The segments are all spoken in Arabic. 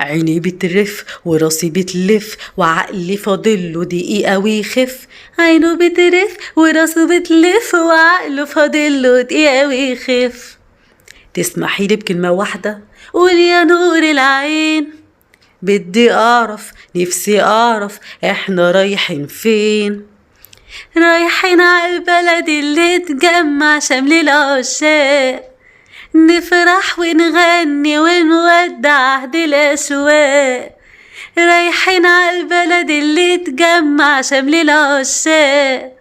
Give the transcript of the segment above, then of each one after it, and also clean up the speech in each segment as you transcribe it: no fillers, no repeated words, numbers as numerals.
عيني بترف وراسي بتلف وعقلي فاضله دقيقة ويخف. عينه بترف وراسه بتلف وعقله فاضله دقيقة ويخف. تسمحي لي بكلمة واحدة؟ قول يا نور العين. بدي أعرف، نفسي أعرف إحنا رايحين فين. رايحين عالبلد اللي تجمع شمل العشاق، نفرح ونغني ونودع عهد الأشواق. رايحين عالبلد اللي تجمع شمل العشاق،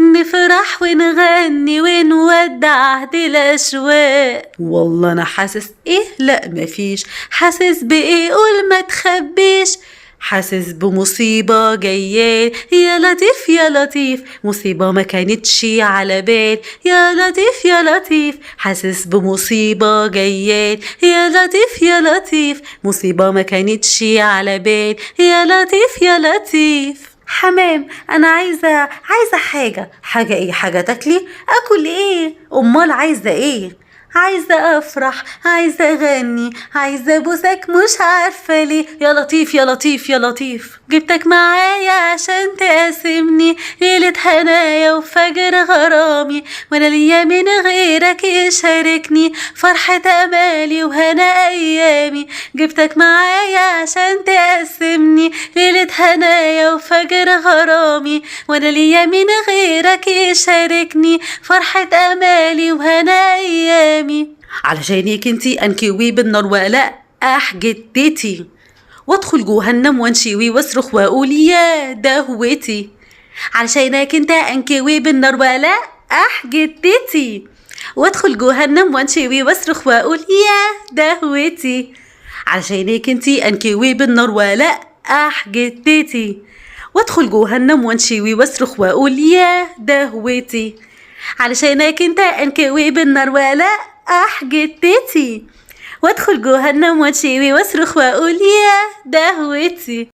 نفرح ونغني ونودع عهد الأشواق. والله أنا حاسس إيه؟ لأ مفيش. حاسس بإيه؟ قول ما تخبيش. حاسس بمصيبة جاية يا لطيف يا لطيف، مصيبة ما كانتش على بال يا لطيف يا لطيف. حاسس بمصيبة جاية يا لطيف يا لطيف، مصيبة ما كانتش على بال يا لطيف يا لطيف. حمام أنا عايزة حاجة. حاجة إيه؟ حاجة تاكلي؟ أكل إيه؟ أمال عايزة إيه؟ عايزة أفرح، عايزة أغني، عايزة أبوسك مش عارفة ليه. يا لطيف يا لطيف يا لطيف، جبتك معايا عشان تقاسمني ليلة هنايا وفجر غرامي، وأنا ليا من غيرك يشاركني فرحة أمالي وهنا أيامي. جبتك معايا عشان تقاسمني ليلة هنايا وفجر غرامي، وأنا ليا من غيرك يشاركني فرحة أمالي وهنا أيامي. علشانك انتي انكوي بالنار ولا جدتي، وادخل جهنم وانشوي واصرخ واقول يا دهوتي. علشانك انت انكوي بالنار ولا جدتي، وادخل جهنم وانشوي واصرخ واقول يا دهوتي. علشانك انتي انكوي بالنار ولا جدتي، وادخل جهنم وانشوي واصرخ واقول يا دهوتي. علشانك انت انكوي بالنار ولا جدتي، وادخل جهنم واتشوي واصرخ واقول يا دهوتي.